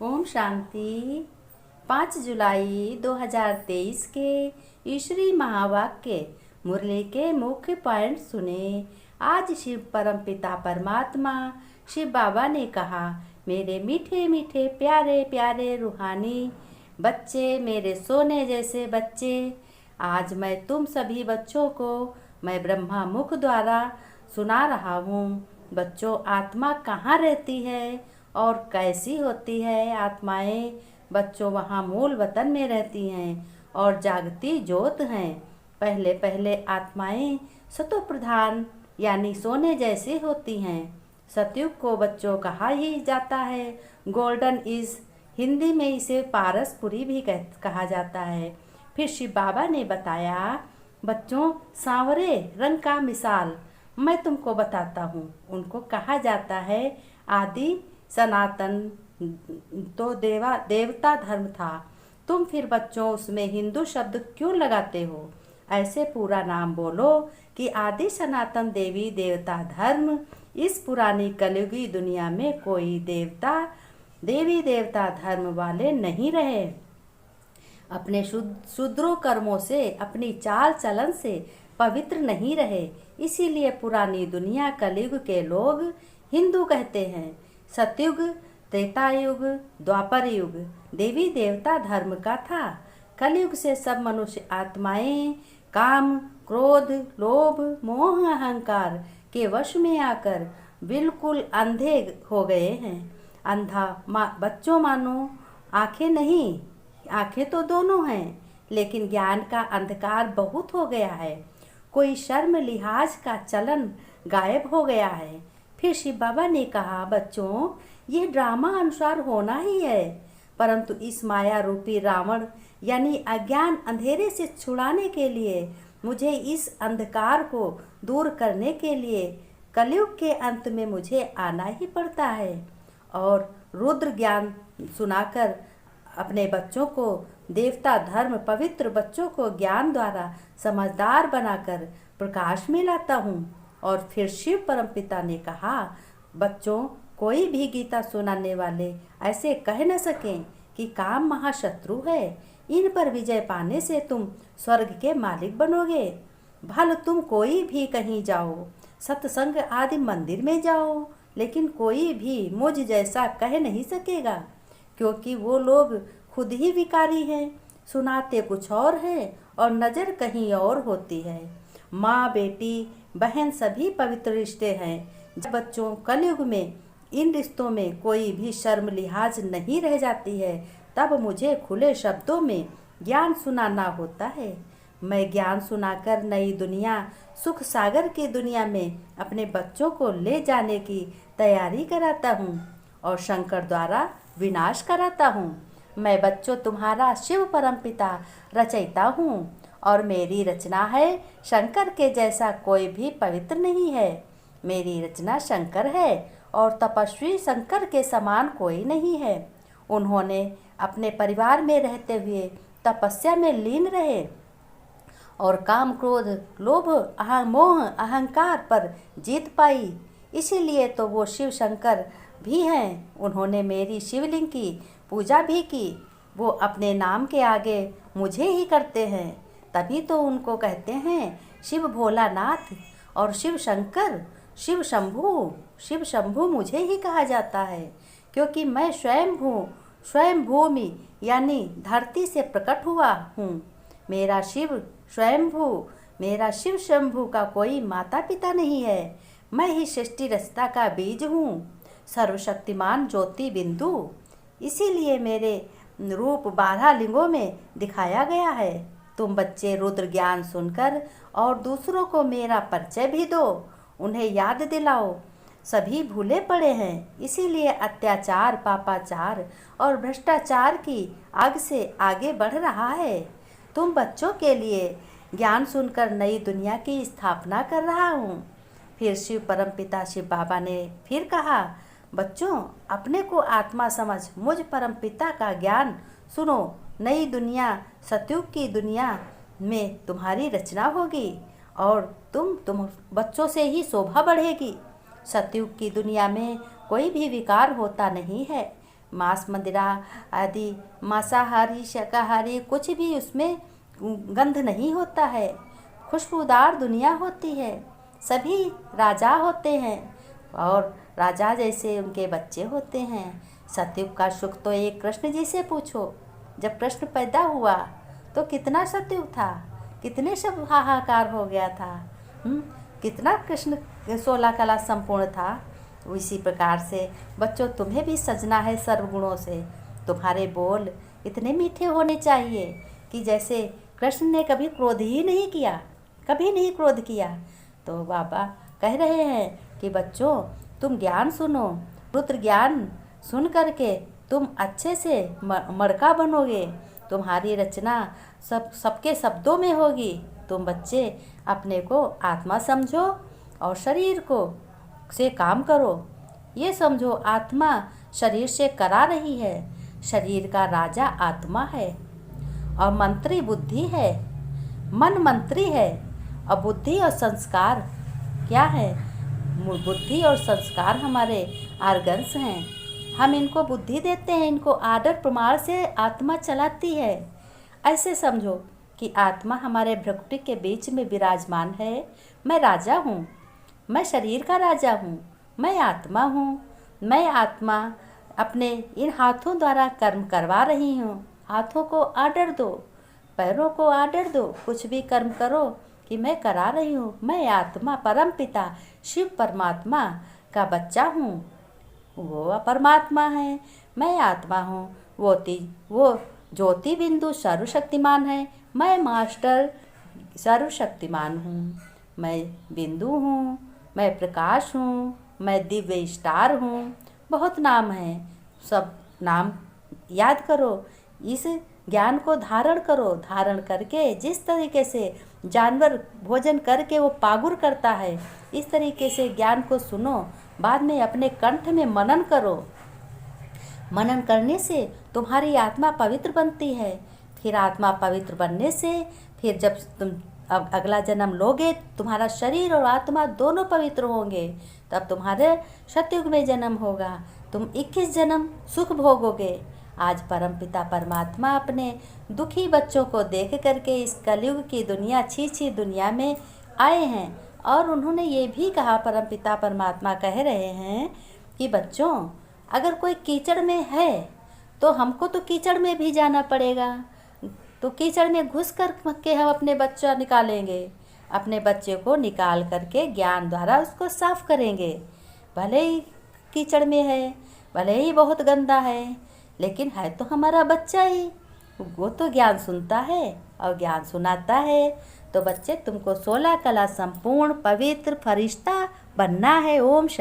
ओम शांति। 5 जुलाई 2023 के ईश्वरी महावाक्य मुरली के मुख्य पॉइंट सुने। आज शिव परम पिता परमात्मा शिव बाबा ने कहा, मेरे मीठे मीठे प्यारे प्यारे रूहानी बच्चे, मेरे सोने जैसे बच्चे, आज मैं तुम सभी बच्चों को मैं ब्रह्मा मुख द्वारा सुना रहा हूँ। बच्चों, आत्मा कहाँ रहती है और कैसी होती है आत्माएं? बच्चों, वहाँ मूल वतन में रहती हैं और जागती ज्योत हैं। पहले पहले आत्माएं सतो प्रधान यानी सोने जैसी होती हैं। सतयुग को बच्चों कहा ही जाता है गोल्डन इज, हिंदी में इसे पारसपुरी भी कहा जाता है। फिर शिव बाबा ने बताया, बच्चों, सांवरे रंग का मिसाल मैं तुमको बताता हूँ। उनको कहा जाता है आदि सनातन, तो देवता धर्म था। तुम फिर बच्चों उसमें हिंदू शब्द क्यों लगाते हो? ऐसे पूरा नाम बोलो कि आदि सनातन देवी देवता धर्म। इस पुरानी कलयुगी दुनिया में कोई देवी देवता धर्म वाले नहीं रहे। अपने शूद्रों कर्मों से, अपनी चाल चलन से पवित्र नहीं रहे। इसीलिए पुरानी दुनिया कलयुग के लोग हिंदू कहते हैं। सतयुग, त्रेता युग, द्वापर युग देवी देवता धर्म का था। कलयुग से सब मनुष्य आत्माएं काम, क्रोध, लोभ, मोह, अहंकार के वश में आकर बिल्कुल अंधे हो गए हैं। अंधा बच्चों मानो आंखें नहीं, आंखें तो दोनों हैं, लेकिन ज्ञान का अंधकार बहुत हो गया है। कोई शर्म लिहाज का चलन गायब हो गया है। फिर शिव बाबा ने कहा, बच्चों, यह ड्रामा अनुसार होना ही है, परंतु इस माया रूपी रावण यानी अज्ञान अंधेरे से छुड़ाने के लिए, मुझे इस अंधकार को दूर करने के लिए कलयुग के अंत में मुझे आना ही पड़ता है और रुद्र ज्ञान सुनाकर अपने बच्चों को देवता धर्म, पवित्र बच्चों को ज्ञान द्वारा समझदार बनाकर प्रकाश में लाता हूँ। और फिर शिव परमपिता ने कहा, बच्चों, कोई भी गीता सुनाने वाले ऐसे कह न सकें कि काम महाशत्रु है, इन पर विजय पाने से तुम स्वर्ग के मालिक बनोगे। भले तुम कोई भी कहीं जाओ, सत्संग आदि मंदिर में जाओ, लेकिन कोई भी मुझ जैसा कह नहीं सकेगा, क्योंकि वो लोग खुद ही विकारी हैं, सुनाते कुछ और हैं और नज़र कहीं और होती है। माँ, बेटी, बहन सभी पवित्र रिश्ते हैं। जब बच्चों कलयुग में इन रिश्तों में कोई भी शर्म लिहाज नहीं रह जाती है, तब मुझे खुले शब्दों में ज्ञान सुनाना होता है। मैं ज्ञान सुनाकर नई दुनिया, सुख सागर की दुनिया में अपने बच्चों को ले जाने की तैयारी कराता हूँ और शंकर द्वारा विनाश कराता हूँ। मैं बच्चों तुम्हारा शिव परमपिता रचयिता हूँ और मेरी रचना है शंकर के जैसा कोई भी पवित्र नहीं है। मेरी रचना शंकर है और तपस्वी शंकर के समान कोई नहीं है। उन्होंने अपने परिवार में रहते हुए तपस्या में लीन रहे और काम, क्रोध, लोभ, मोह, अहंकार पर जीत पाई। इसीलिए तो वो शिव शंकर भी हैं। उन्होंने मेरी शिवलिंग की पूजा भी की। वो अपने नाम के आगे मुझे ही करते हैं, तभी तो उनको कहते हैं शिव भोलानाथ और शिव शंकर, शिव शंभू। शिव शंभू मुझे ही कहा जाता है, क्योंकि मैं स्वयं भूमि यानी धरती से प्रकट हुआ हूँ। मेरा शिव स्वयंभू, मेरा शिव शंभू का कोई माता पिता नहीं है। मैं ही सृष्टि रचना का बीज हूँ, सर्वशक्तिमान ज्योति बिंदु। इसीलिए मेरे रूप 12 लिंगों में दिखाया गया है। तुम बच्चे रुद्र ज्ञान सुनकर और दूसरों को मेरा परिचय भी दो, उन्हें याद दिलाओ। सभी भूले पड़े हैं, इसीलिए अत्याचार, पापाचार और भ्रष्टाचार की आग से आगे बढ़ रहा है। तुम बच्चों के लिए ज्ञान सुनकर नई दुनिया की स्थापना कर रहा हूँ। फिर शिव परमपिता शिव बाबा ने फिर कहा, बच्चों, अपने को आत्मा समझ मुझ परमपिता का ज्ञान सुनो। नई दुनिया, सतयुग की दुनिया में तुम्हारी रचना होगी और तुम बच्चों से ही शोभा बढ़ेगी। सतयुग की दुनिया में कोई भी विकार होता नहीं है। मांस मदिरा आदि मांसाहारी शाकाहारी कुछ भी उसमें गंध नहीं होता है। खुशबूदार दुनिया होती है। सभी राजा होते हैं और राजा जैसे उनके बच्चे होते हैं। सतयुग का सुख तो एक कृष्ण जी से पूछो। जब कृष्ण पैदा हुआ तो कितना सतयुग था, कितने सब हाहाकार हो गया था। कितना कृष्ण 16 कला संपूर्ण था। इसी प्रकार से बच्चों तुम्हें भी सजना है सर्वगुणों से। तुम्हारे बोल इतने मीठे होने चाहिए कि जैसे कृष्ण ने कभी क्रोध ही नहीं किया, कभी नहीं क्रोध किया। तो बाबा कह रहे हैं कि बच्चों तुम ज्ञान सुनो। रुद्र ज्ञान सुन करके तुम अच्छे से मड़का बनोगे। तुम्हारी रचना सबके शब्दों में होगी। तुम बच्चे अपने को आत्मा समझो और शरीर को से काम करो। ये समझो आत्मा शरीर से करा रही है। शरीर का राजा आत्मा है और मंत्री बुद्धि है। मन मंत्री है और बुद्धि और संस्कार क्या है? बुद्धि और संस्कार हमारे आर्गन्स हैं। हम इनको बुद्धि देते हैं, इनको आदर प्रमाण से आत्मा चलाती है। ऐसे समझो कि आत्मा हमारे भ्रुकुटी के बीच में विराजमान है। मैं राजा हूँ, मैं शरीर का राजा हूँ, मैं आत्मा हूँ। मैं आत्मा अपने इन हाथों द्वारा कर्म करवा रही हूँ। हाथों को आर्डर दो, पैरों को आर्डर दो, कुछ भी कर्म करो कि मैं करा रही हूँ। मैं आत्मा परम पिता शिव परमात्मा का बच्चा हूँ। वो परमात्मा है, मैं आत्मा हूँ। वो ज्योति बिंदु सर्वशक्तिमान है। मैं मास्टर सर्वशक्तिमान हूँ। मैं बिंदु हूँ, मैं प्रकाश हूँ, मैं दिव्य स्टार हूँ। बहुत नाम हैं, सब नाम याद करो। इस ज्ञान को धारण करो। धारण करके जिस तरीके से जानवर भोजन करके वो पागुर करता है, इस तरीके से ज्ञान को सुनो। बाद में अपने कंठ में मनन करो। मनन करने से तुम्हारी आत्मा पवित्र बनती है। फिर आत्मा पवित्र बनने से फिर जब तुम अब अगला जन्म लोगे, तुम्हारा शरीर और आत्मा दोनों पवित्र होंगे। तब तुम्हारे सतयुग में जन्म होगा। तुम 21 जन्म सुख भोगोगे। आज परमपिता परमात्मा अपने दुखी बच्चों को देख करके इस कलयुग की दुनिया, छी दुनिया में आए हैं। और उन्होंने ये भी कहा, परमपिता परमात्मा कह रहे हैं कि बच्चों अगर कोई कीचड़ में है तो हमको तो कीचड़ में भी जाना पड़ेगा। तो कीचड़ में घुस कर के हम अपने बच्चा निकालेंगे। अपने बच्चे को निकाल करके ज्ञान द्वारा उसको साफ करेंगे। भले ही कीचड़ में है, भले ही बहुत गंदा है, लेकिन है तो हमारा बच्चा ही। वो तो ज्ञान सुनता है और ज्ञान सुनाता है। तो बच्चे तुमको 16 कला संपूर्ण पवित्र फरिश्ता बनना है। ओम शांति।